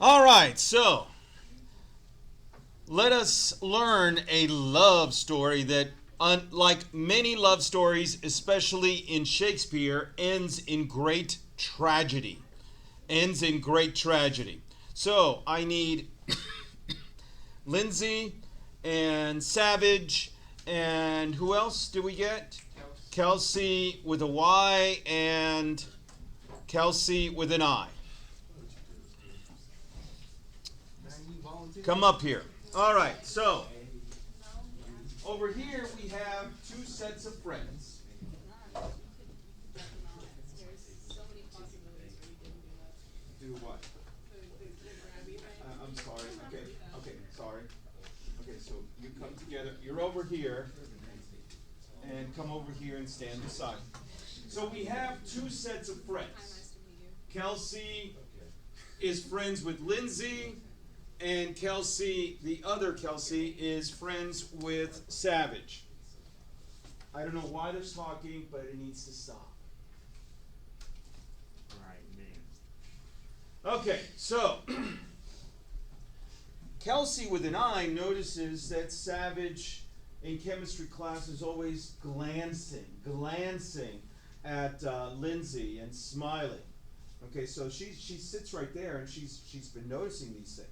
All right, so let us learn a love story that, unlike many love stories, especially in Shakespeare, ends in great tragedy. Ends in great tragedy. So I need Lindsay and Savage, and who else do we get? Kelsey with a Y and Kelsey with an I. Come up here. All right, so over here we have two sets of friends. Do what? I'm sorry. Okay, sorry. Okay, so you come together. You're over here, and come over here and stand beside. So we have two sets of friends. Kelsey is friends with Lindsay, and Kelsey, the other Kelsey, is friends with Savage. I don't know why they're talking, but it needs to stop. Right, man. Okay, so Kelsey with an I notices that Savage in chemistry class is always glancing at Lindsay and smiling. Okay, so she sits right there and she's been noticing these things.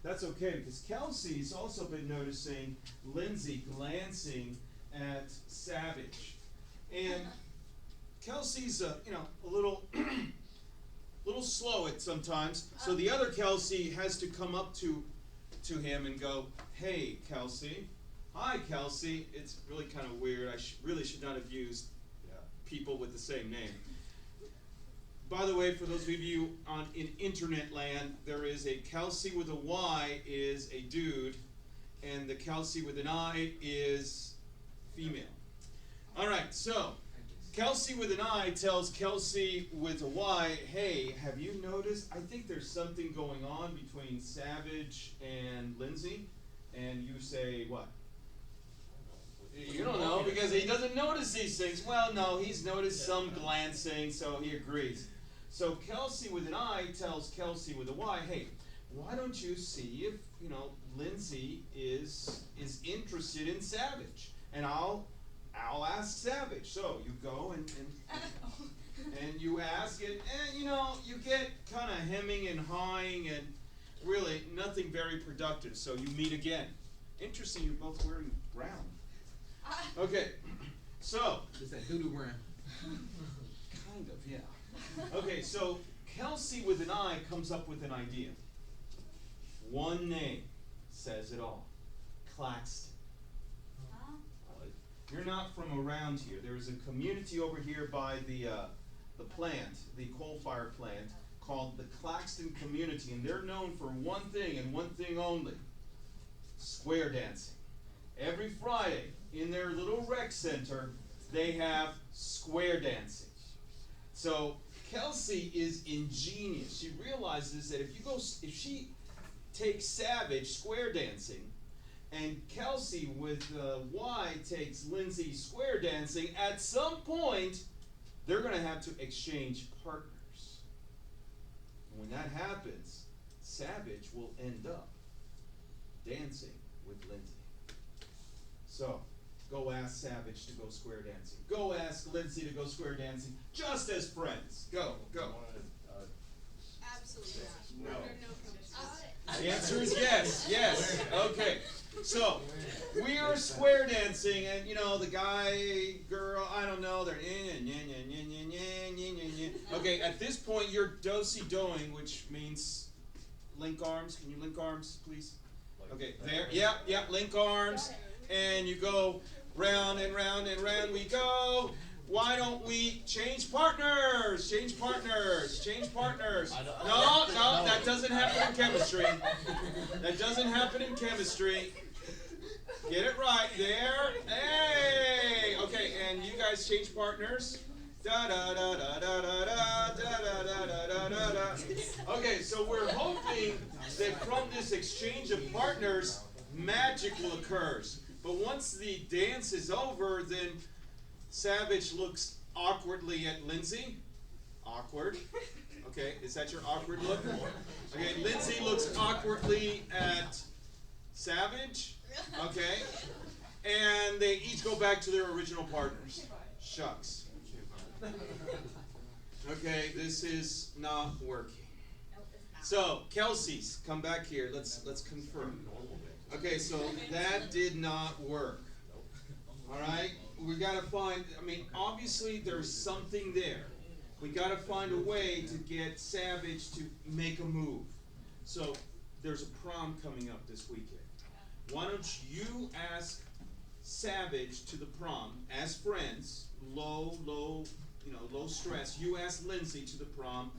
That's okay because Kelsey's also been noticing Lindsay glancing at Savage, and Kelsey's a little little slow at sometimes. So the other Kelsey has to come up to him and go, "Hey, Kelsey. Hi, Kelsey." It's really kind of weird. I really should not have used people with the same name. By the way, for those of you in internet land, there is a Kelsey with a Y is a dude, and the Kelsey with an I is female. All right, so Kelsey with an I tells Kelsey with a Y, "Hey, have you noticed? I think there's something going on between Savage and Lindsay." And you say, what? You don't know because he doesn't notice these things. Well, no, he's noticed some glancing, so he agrees. So Kelsey with an I tells Kelsey with a Y, "Hey, why don't you see if Lindsay is interested in Savage, and I'll ask Savage." So you go and you ask, and you get kind of hemming and hawing, and really nothing very productive. So you meet again. Interesting, you're both wearing brown. Okay, so It's that doo-doo brown. kind of, yeah. Okay, so Kelsey with an I comes up with an idea. One name says it all. Claxton. You're not from around here. There is a community over here by the plant, the coal-fired plant, called the Claxton community, and they're known for one thing and one thing only: square dancing. Every Friday in their little rec center, they have square dancing. So Kelsey is ingenious. She realizes that if she takes Savage square dancing, and Kelsey with Y takes Lindsay square dancing, at some point they're going to have to exchange partners. And when that happens, Savage will end up dancing with Lindsay. So go ask Savage to go square dancing. Go ask Lindsay to go square dancing, just as friends. Go. Absolutely not. No. No. The answer is yes. Okay. So we are square dancing, and the guy, girl, I don't know, they're okay. At this point, you're do-si-doing, which means link arms. Can you link arms, please? Okay. There. Yeah. Link arms, and you go round and round and round we go. Why don't we change partners? Change partners. No, that doesn't happen in chemistry. That doesn't happen in chemistry. Get it right there. Hey! Okay, and you guys change partners. Da da da da da da da da da da da da. Okay, so we're hoping that from this exchange of partners, magic will occur. But once the dance is over, then Savage looks awkwardly at Lindsay. Awkward. Okay, is that your awkward look? Okay, Lindsay looks awkwardly at Savage, okay? And they each go back to their original partners. Shucks. Okay, this is not working. So, Kelsey's, come back here. Let's confirm. Okay, so that did not work. All right? We got to find, obviously there's something there. We got to find a way to get Savage to make a move. So, there's a prom coming up this weekend. Why don't you ask Savage to the prom as friends, low stress. You ask Lindsay to the prom.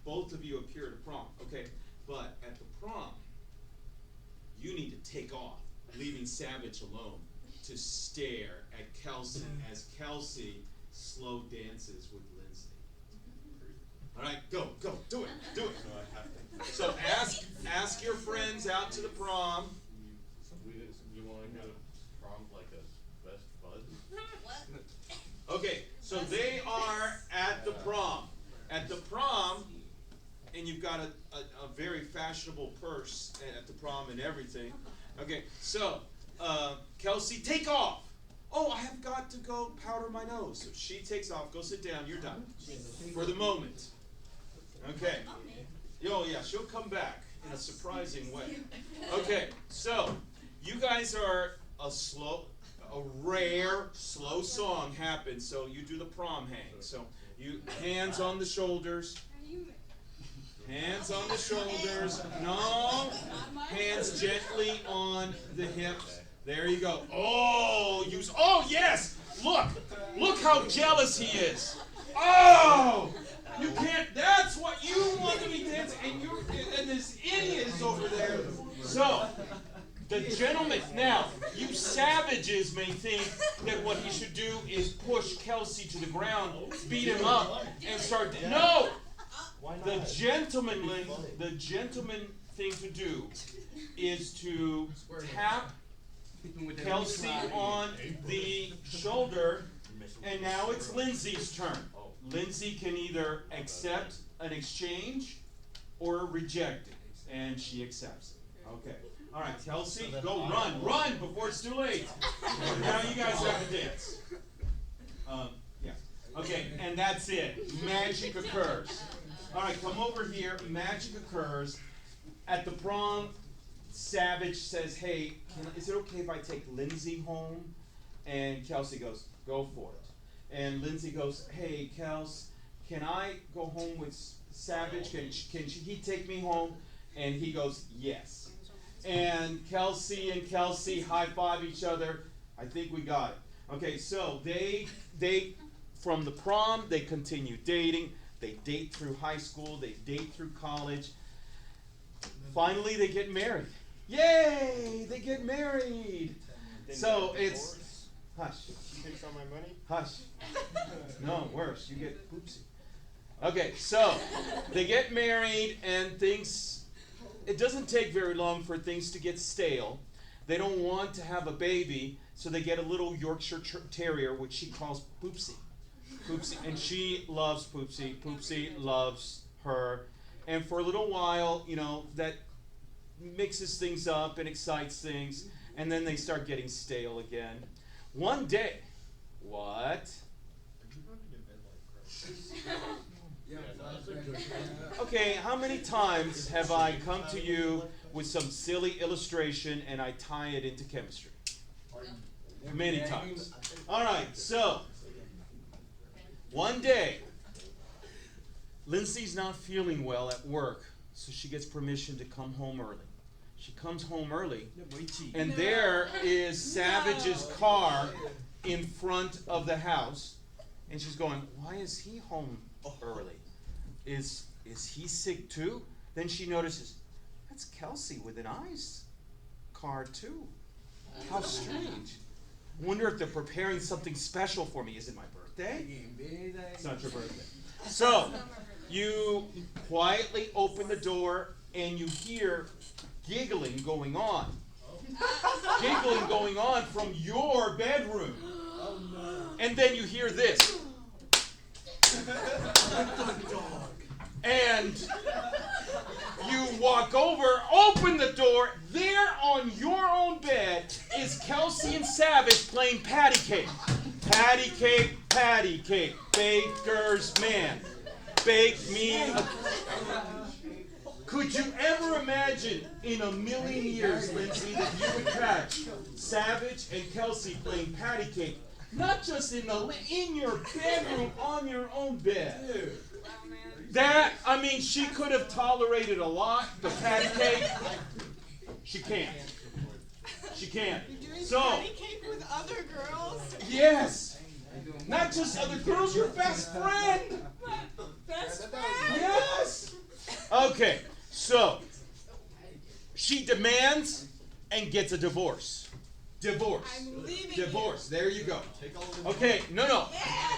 Both of you appear at a prom, okay? But at the prom, you need to take off, leaving Savage alone to stare at Kelsey as Kelsey slow dances with Lindsay. All right, go, do it. So ask your friends out to the prom. You want to go to prom like a best bud? What? Okay, so they are at the prom. At the prom, and you've got a very fashionable purse at the prom and everything. Okay, so Kelsey, take off. Oh, I have got to go powder my nose. So she takes off. Go sit down. You're done for the moment. Okay. Oh yeah, she'll come back in a surprising way. Okay, so you guys are a rare slow song happens. So you do the prom hang. So you hands on the shoulders. Hands on the shoulders. No. Hands gently on the hips. There you go. Oh, yes. Look how jealous he is. Oh, you can't. That's what you want to be dancing, and this idiot is over there. So, the gentleman. Now, you savages may think that what he should do is push Kelsey to the ground, beat him up, and start. No. The gentleman thing to do is to tap Kelsey on the shoulder, and now it's Lindsay's turn. Lindsay can either accept an exchange or reject it, and she accepts it. Okay. All right, Kelsey, go run before it's too late. Now you guys have to dance. Yeah. Okay, and that's it. Magic occurs. All right, come over here. Magic occurs. At the prom, Savage says, hey, is it okay if I take Lindsay home? And Kelsey goes, go for it. And Lindsay goes, hey, Kels, can I go home with Savage? Can he take me home? And he goes, yes. And Kelsey high-five each other. I think we got it. Okay, so they from the prom, they continue dating. They date through high school. They date through college. Finally, they get married. Yay! They get married. So it's hush. She takes all my money? Hush. No, worse. You get oopsie. Okay, so they get married and things. It doesn't take very long for things to get stale. They don't want to have a baby, so they get a little Yorkshire Terrier, which she calls Poopsie. Poopsie, and she loves Poopsie. Poopsie loves her. And for a little while, that mixes things up and excites things. And then they start getting stale again. One day, what? Okay, how many times have I come to you with some silly illustration and I tie it into chemistry? Many times. All right, so one day, Lindsay's not feeling well at work, so she gets permission to come home early. She comes home early, and there is Savage's car in front of the house, and she's going, why is he home early? Is he sick too? Then she notices, that's Kelsey with an eyes card too. How strange. Wonder if they're preparing something special for me. Is it my birthday? It's not your birthday. So, you quietly open the door and you hear giggling going on. Giggling going on from your bedroom. And then you hear this. And You walk over, open the door. There on your own bed is Kelsey and Savage playing patty cake. Patty cake, patty cake. Baker's man. Bake me a... Could you ever imagine in a million years, Lindsay, that you would catch Savage and Kelsey playing patty cake, not just in your bedroom on your own bed? That, I mean, she could have tolerated a lot, the patty cake. She can't. She can't. You're doing So, patty cake with other girls? yes. Not just other girls, your best friend. Best friend? Yes. Okay, so she demands and gets a divorce. Divorce. I'm leaving Divorce. There you go. Take all of the Okay, no.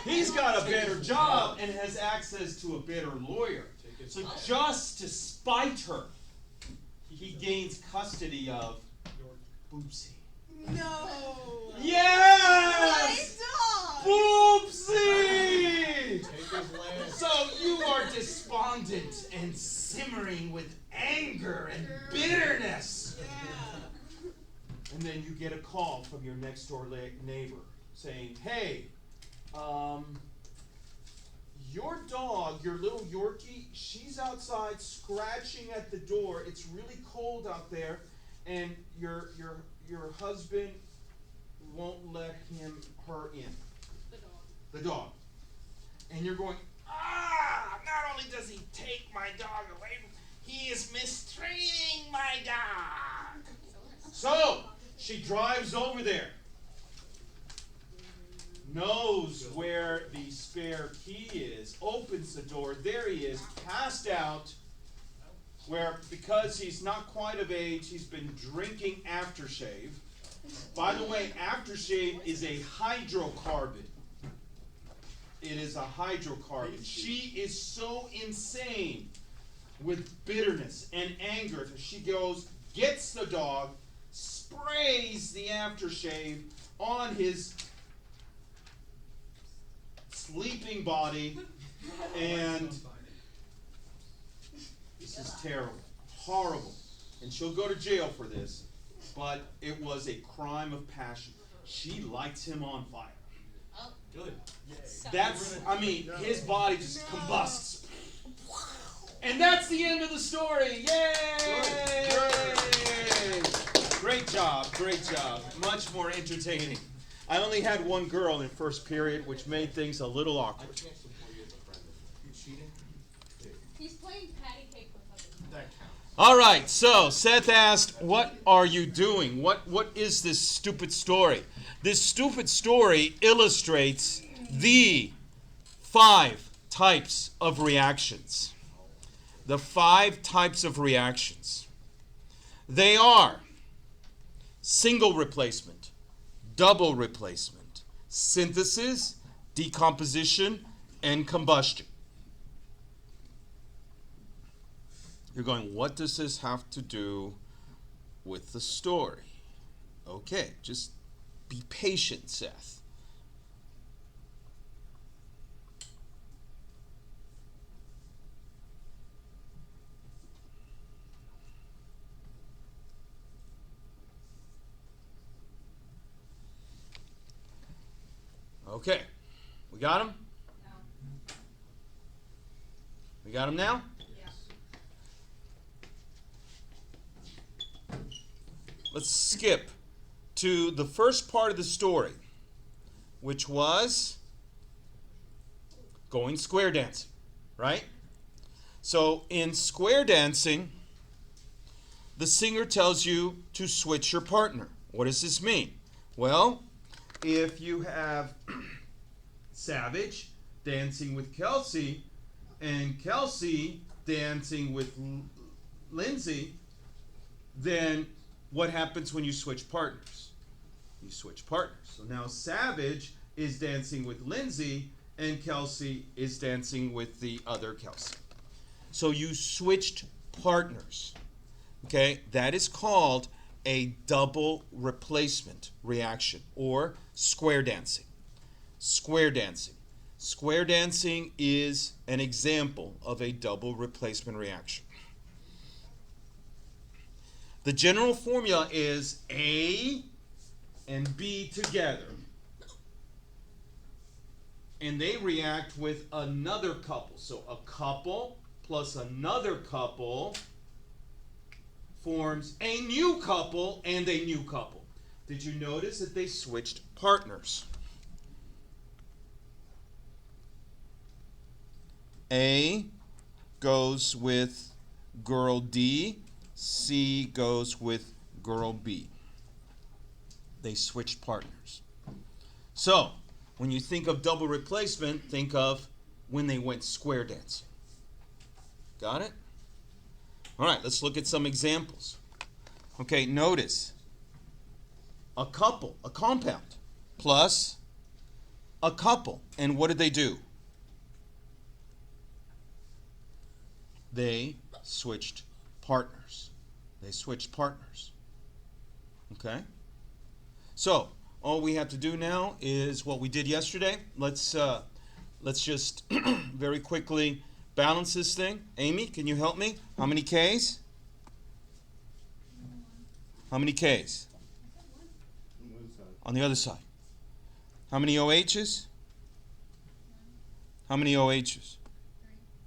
He's got a better job and has access to a better lawyer. So just to spite her, he gains custody of Boopsie. you. No. Yes! My dog. Boopsie! Take his land. So you are despondent and simmering with anger and bitterness. Yeah. And then you get a call from your next door neighbor saying, hey, your dog, your little Yorkie, she's outside scratching at the door. It's really cold out there, and your husband won't let her in. The dog. And you're going, not only does he take my dog away, he is mistreating my dog. So, she drives over there, knows where the spare key is, opens the door, there he is, passed out, where because he's not quite of age, he's been drinking aftershave. By the way, aftershave is a hydrocarbon. It is a hydrocarbon. She is so insane with bitterness and anger that she goes, gets the dog, sprays the aftershave on his sleeping body, and this is terrible, horrible. And she'll go to jail for this, but it was a crime of passion. She lights him on fire. Oh, Good. That's, I mean, his body just combusts. And that's the end of the story. Yay! Great job, great job. Much more entertaining. I only had one girl in first period, which made things a little I awkward. can't support you as a friend. You cheating? he's playing patty cake with other That counts. All right, so Seth asked, what are you doing? What is this stupid story? This stupid story illustrates the 5 types of reactions. The 5 types of reactions. They are single replacement, double replacement, synthesis, decomposition, and combustion. You're going, what does this have to do with the story? Okay, just be patient, Seth. Okay, we got him? We got him now? Let's skip to the first part of the story, which was going square dancing, right? So in square dancing, the singer tells you to switch your partner. What does this mean? Well, if you have Savage dancing with Kelsey and Kelsey dancing with Lindsay, then what happens when you switch partners? You switch partners. So now Savage is dancing with Lindsay and Kelsey is dancing with the other Kelsey. So you switched partners. Okay, that is called a double replacement reaction or square dancing. Square dancing. Square dancing is an example of a double replacement reaction. The general formula is A and B together. And they react with another couple. So a couple plus another couple forms a new couple and a new couple. Did you notice that they switched partners? A goes with girl D, C goes with girl B. They switched partners. So, when you think of double replacement, think of when they went square dancing. Got it? All right, let's look at some examples. Okay, notice a couple, a compound, plus a couple. And what did they do? They switched partners. They switched partners. Okay? So, all we have to do now is what we did yesterday. Let's just very quickly balance this thing. Amy, can you help me? How many K's? How many K's? On the other side. How many OH's? How many OH's?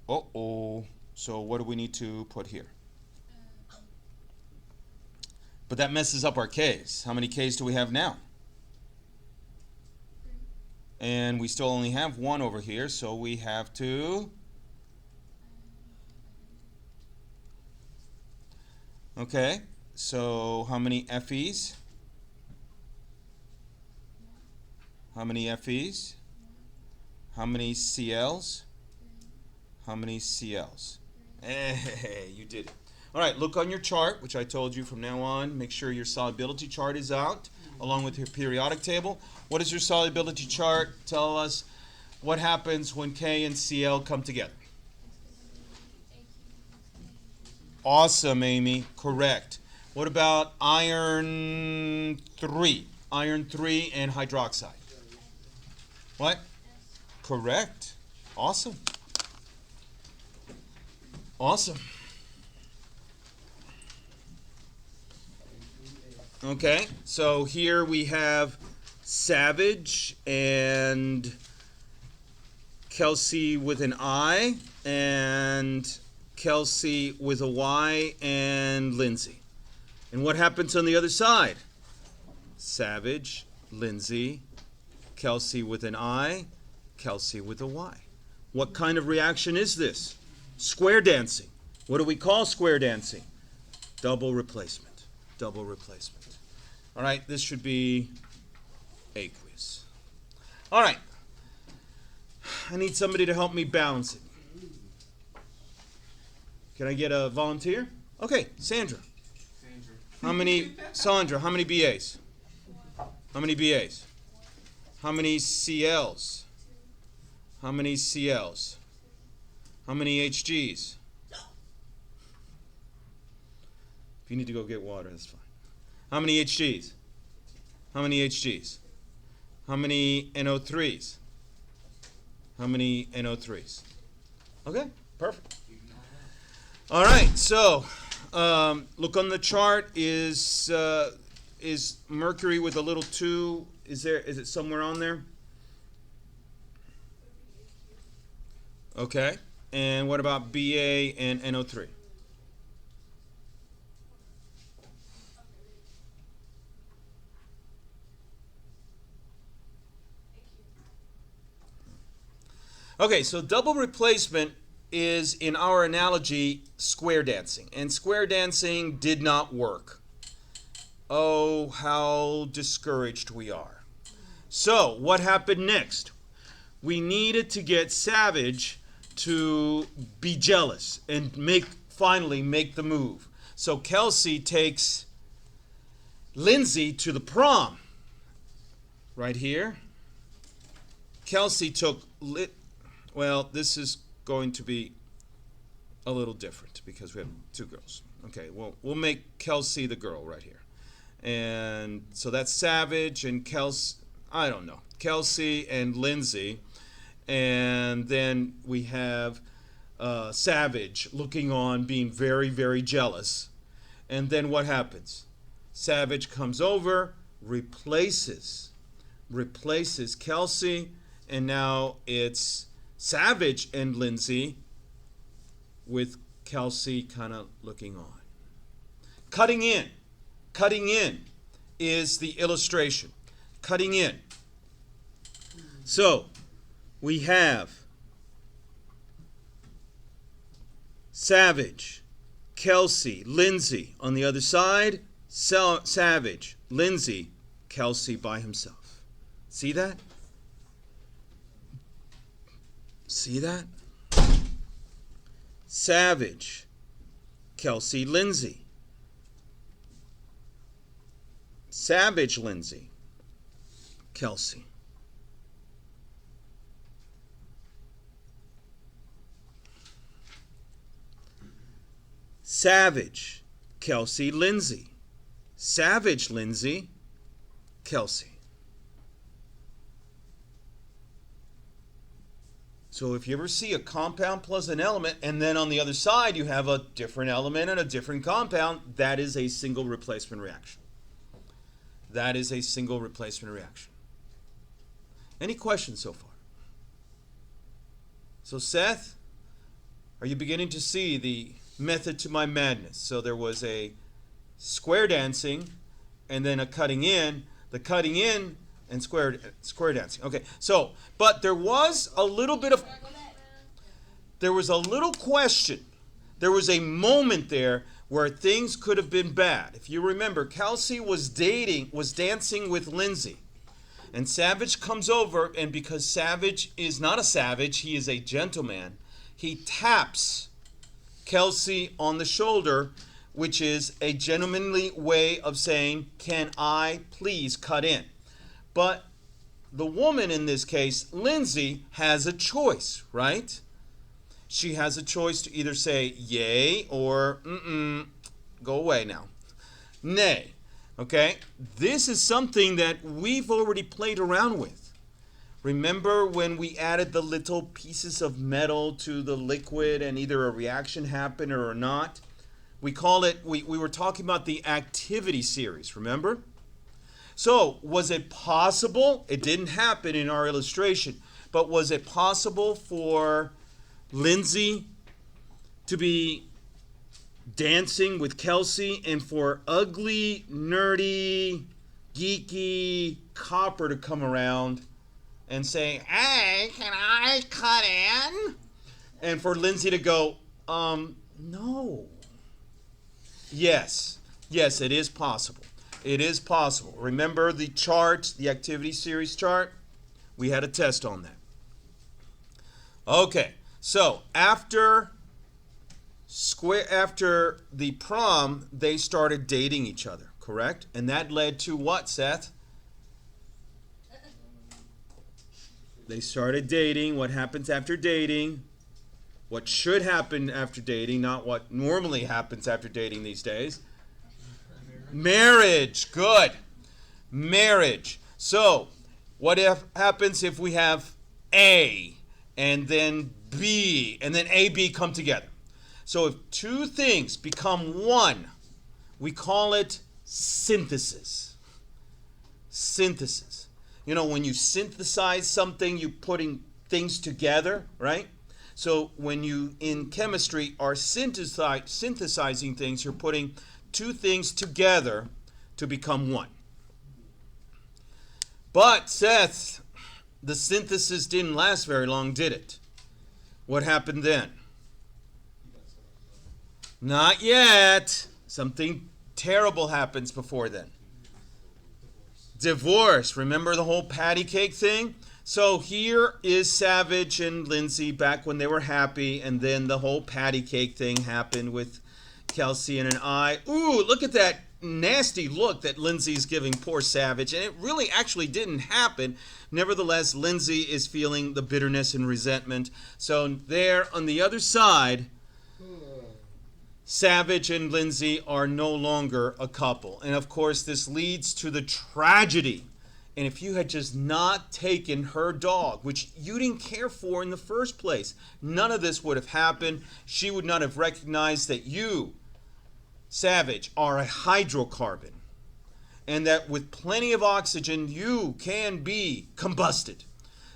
Uh-oh. So what do we need to put here? But that messes up our K's. How many K's do we have now? And we still only have one over here, so we have to... Okay, so how many FE's? How many FE's? How many CL's? How many CL's? Hey, you did it. All right, look on your chart, which I told you from now on. Make sure your solubility chart is out, along with your periodic table. What is your solubility chart? Tell us what happens when K and Cl come together. Awesome, Amy. Correct. What about iron 3? Iron 3 and hydroxide. What? Correct. Awesome. Awesome. Okay, so here we have Savage and Kelsey with an I, and Kelsey with a Y, and Lindsay. And what happens on the other side? Savage, Lindsay, Kelsey with an I, Kelsey with a Y. What kind of reaction is this? Square dancing. What do we call square dancing? Double replacement. Double replacement. All right, this should be aqueous. All right. I need somebody to help me balance it. Can I get a volunteer? Okay, Sandra. How many, Sandra, how many BAs? How many BAs? How many CLs? How many CLs? How many HGs? If you need to go get water, that's fine. How many HGs? How many HGs? How many NO3s? How many NO3s? Okay, perfect. All right, so look on the chart. Is Mercury with a little 2? Is it somewhere on there? Okay. And what about BA and NO3? Okay, so double replacement is, in our analogy, square dancing. And square dancing did not work. Oh, how discouraged we are. So, what happened next? We needed to get Savage to be jealous and finally make the move. So Kelsey takes Lindsay to the prom. Right here. Kelsey took well, this is going to be a little different because we have two girls. Okay, well, we'll make Kelsey the girl right here. And so that's Savage and Kelsey and Lindsay. And then we have Savage looking on, being very, very jealous. And then what happens? Savage comes over, replaces Kelsey, and now it's Savage and Lindsay with Kelsey kind of looking on. Cutting in is the illustration. Cutting in. So, we have Savage, Kelsey, Lindsay. On the other side, Savage, Lindsay, Kelsey by himself. See that? See that? Savage, Kelsey, Lindsay. Savage, Lindsay, Kelsey. Savage, Kelsey, Lindsay. Savage, Lindsay, Kelsey. So if you ever see a compound plus an element, and then on the other side you have a different element and a different compound, that is a single replacement reaction. That is a single replacement reaction. Any questions so far? So Seth, are you beginning to see the method to my madness? So there was a square dancing and then a cutting in, the cutting in and square dancing. Okay, so, but there was a little question. There was a moment there where things could have been bad. If you remember, Kelsey was dancing with Lindsay. And Savage comes over, and because Savage is not a savage, he is a gentleman, he taps Kelsey on the shoulder, which is a gentlemanly way of saying, can I please cut in? But the woman in this case, Lindsay, has a choice, right? She has a choice to either say yay or go away now. Nay. Okay? This is something that we've already played around with. Remember when we added the little pieces of metal to the liquid and either a reaction happened or not? We call it, we were talking about the activity series, remember? So, was it possible, it didn't happen in our illustration, but was it possible for Lindsay to be dancing with Kelsey and for ugly, nerdy, geeky Copper to come around and say, hey, can I cut in? And for Lindsay to go, no. Yes, it is possible. It is possible. Remember the chart, the activity series chart? We had a test on that. Okay, so after the prom, they started dating each other, correct? And that led to what, Seth? They started dating. What happens after dating? What should happen after dating, not what normally happens after dating these days. Marriage. Good. Marriage. So, what happens if we have A and then B and then A, B come together? So if two things become one, we call it synthesis. Synthesis. You know, when you synthesize something, you're putting things together, right? So when you, in chemistry, are synthesizing things, you're putting two things together to become one. But, Seth, the synthesis didn't last very long, did it? What happened then? Not yet. Something terrible happens before then. Divorce. Remember the whole patty cake thing? So here is Savage and Lindsay back when they were happy, and then the whole patty cake thing happened with Kelsey and an eye. Ooh, look at that nasty look that Lindsay's giving poor Savage, and it really actually didn't happen. Nevertheless, Lindsay is feeling the bitterness and resentment. So there on the other side, Savage and Lindsay are no longer a couple. And of course, this leads to the tragedy. And if you had just not taken her dog, which you didn't care for in the first place, none of this would have happened. She would not have recognized that you, Savage, are a hydrocarbon, and that with plenty of oxygen you can be combusted.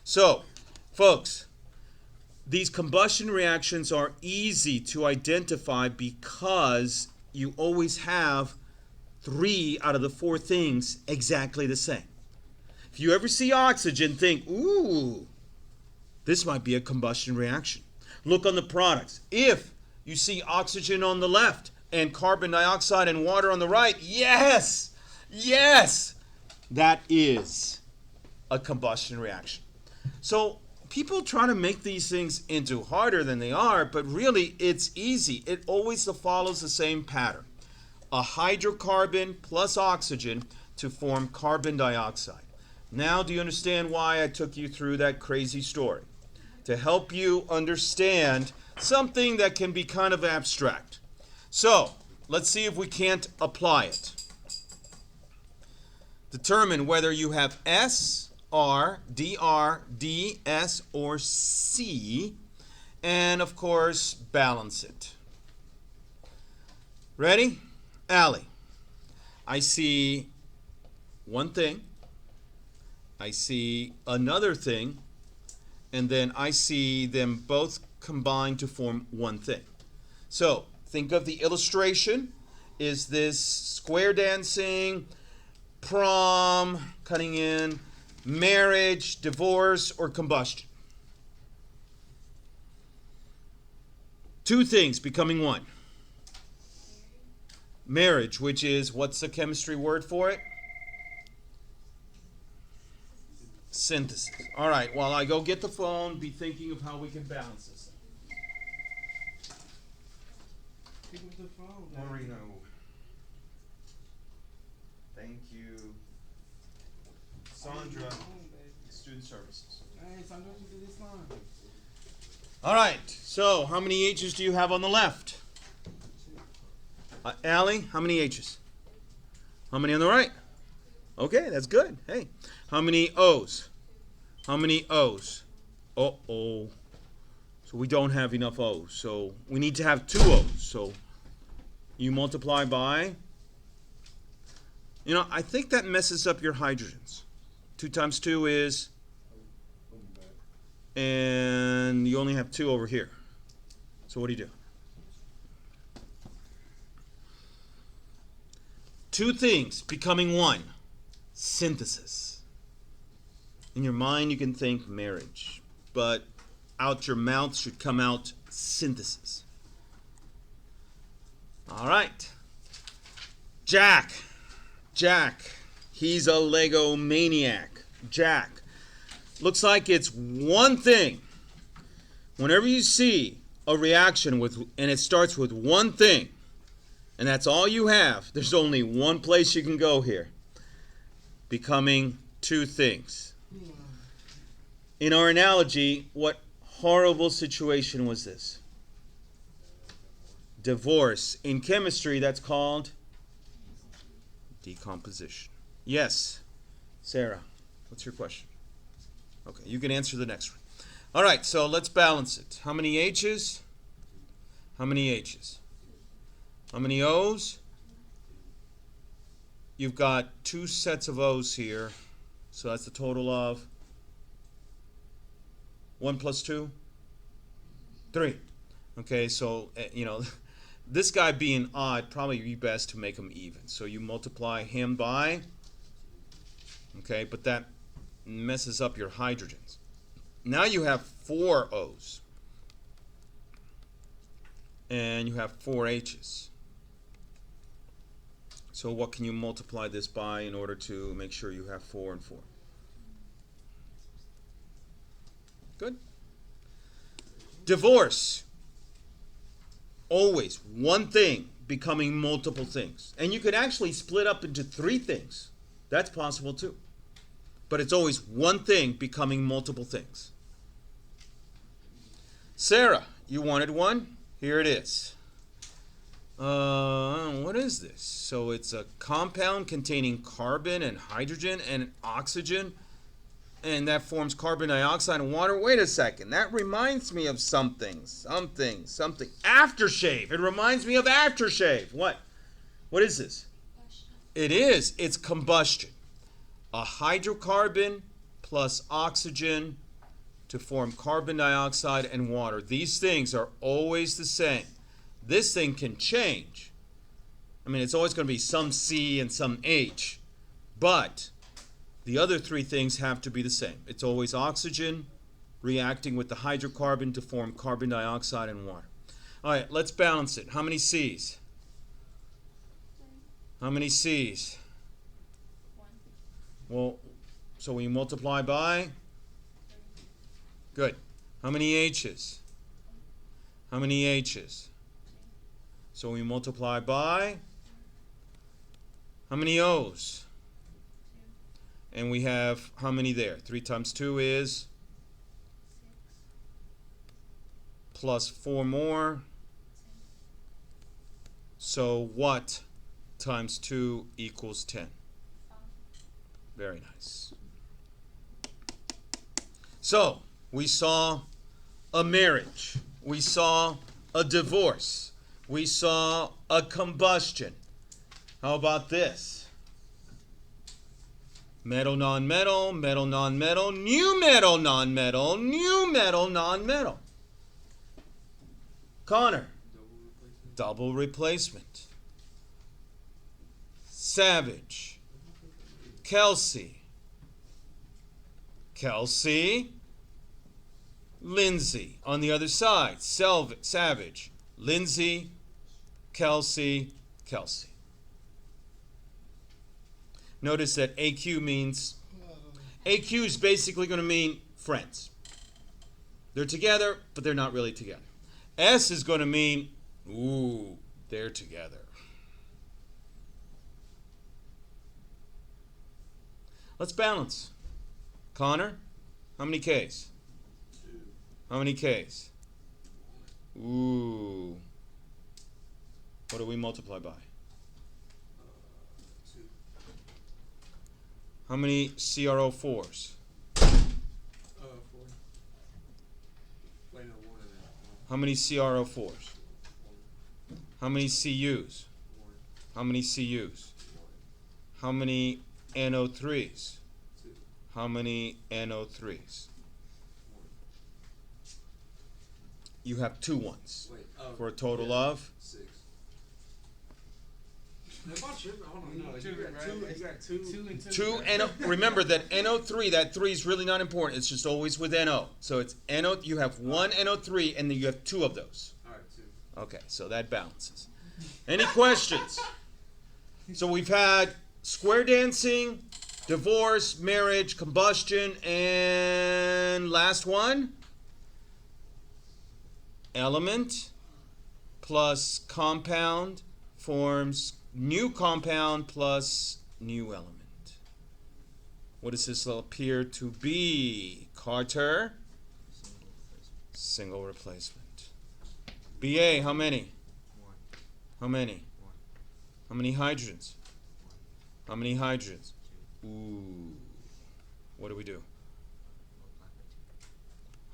So, folks, these combustion reactions are easy to identify because you always have 3 out of the 4 things exactly the same. If you ever see oxygen, think, ooh, this might be a combustion reaction. Look on the products. If you see oxygen on the left and carbon dioxide and water on the right, yes, that is a combustion reaction. So people try to make these things into harder than they are, but really it's easy. It always follows the same pattern. A hydrocarbon plus oxygen to form carbon dioxide. Now, do you understand why I took you through that crazy story? To help you understand something that can be kind of abstract. So, let's see if we can't apply it. Determine whether you have S, R, DR, D, S, or C, and of course, balance it. Ready? Allie, I see one thing, I see another thing, and then I see them both combined to form one thing. So, think of the illustration. Is this square dancing, prom, cutting in, marriage, divorce, or combustion? 2 things becoming one. Marriage, which is, what's the chemistry word for it? Synthesis. All right, while I go get the phone, be thinking of how we can balance this. Pick up the phone. Marino. Thank you. Sandra, Student Services. Hey, Sandra, you did this line. All right, so how many H's do you have on the left? Allie, how many H's? How many on the right? Okay, that's good. Hey, how many O's? How many O's? Uh-oh. So we don't have enough O's. So we need to have 2 O's. So you multiply by, I think that messes up your hydrogens. 2 times 2 is, and you only have 2 over here. So what do you do? 2 things becoming one. Synthesis. In your mind, you can think marriage, but out your mouth should come out synthesis. All right. Jack. He's a Lego maniac. Jack. Looks like it's one thing. Whenever you see a reaction and it starts with one thing, and that's all you have, there's only one place you can go here. Becoming 2 things. In our analogy, what horrible situation was this? Divorce. In chemistry, that's called decomposition. Yes, Sarah, what's your question? Okay, you can answer the next one. All right, so let's balance it. How many H's? How many H's? How many O's? You've got 2 sets of O's here, so that's a total of 1 plus 2? 3. Okay, so, this guy being odd, probably be best to make him even. So you multiply him by, okay, but that messes up your hydrogens. Now you have 4 O's. And you have 4 H's. So what can you multiply this by in order to make sure you have 4 and 4? Good. Divorce. Always one thing becoming multiple things. And you could actually split up into 3 things. That's possible too. But it's always one thing becoming multiple things. Sarah, you wanted one? Here it is. What is this? So it's a compound containing carbon and hydrogen and oxygen, and that forms carbon dioxide and water. Wait a second. That reminds me of something. Aftershave. It reminds me of aftershave. What? What is this? It is. It's combustion. A hydrocarbon plus oxygen to form carbon dioxide and water. These things are always the same. This thing can change. I mean, it's always going to be some C and some H. But the other three things have to be the same. It's always oxygen reacting with the hydrocarbon to form carbon dioxide and water. All right, let's balance it. How many C's? How many C's? 1. Well, so we multiply by? Good. How many H's? How many H's? So we multiply by? How many O's? 2. And we have how many there? 3 times 2 is? 6. Plus 4 more. 10. So what times 2 equals 10? 5. Very nice. So, we saw a marriage. We saw a divorce. We saw a combustion. How about this? Metal, non-metal, metal, non-metal, new metal, non-metal, new metal, non-metal. Connor. Double replacement. Savage. Kelsey. Kelsey. Lindsay. On the other side, Savage. Lindsay. Kelsey. Kelsey. Notice that AQ means, AQ is basically going to mean friends. They're together, but they're not really together. S is going to mean, ooh, they're together. Let's balance. Connor, how many K's? 2. How many K's? Ooh. What do we multiply by? 2. How many CrO4s? 4. Wait, no, 1 and How many CrO4s? 1. How many Cus? 1. How many Cus? 1. How many NO3s? 2. How many NO3s? 1. You have 2 ones. Wait. For a total yeah, of? 6. If I trip, hold on, no, Two, you got right? 2, you got 2. 2 and 2. 2 NO. Remember that NO3, that 3 is really not important. It's just always with NO. So it's NO. You have 1 NO3 and then you have 2 of those. Alright, 2. Okay, so that balances. Any questions? So we've had square dancing, divorce, marriage, combustion, and last one? Element plus compound forms new compound plus new element. What does this appear to be? Carter? Single replacement. BA, how many? 1. How many? 1. How many hydrogens? How many hydrogens? Ooh. What do we do?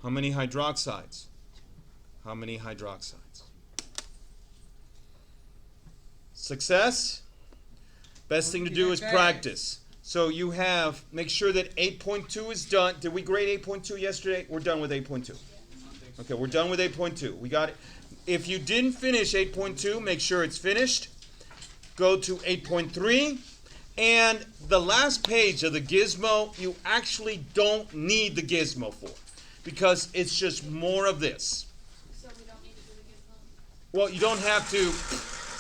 How many hydroxides? How many hydroxides? Success? Best thing to do is practice. So you have, make sure that 8.2 is done. Did we grade 8.2 yesterday? We're done with 8.2. Okay, we're done with 8.2. We got it. If you didn't finish 8.2, make sure it's finished. Go to 8.3. And the last page of the gizmo, you actually don't need the gizmo for, because it's just more of this. So we don't need to do the gizmo? Well, you don't have to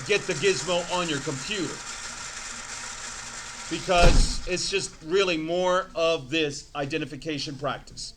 get the gizmo on your computer, because it's just really more of this identification practice.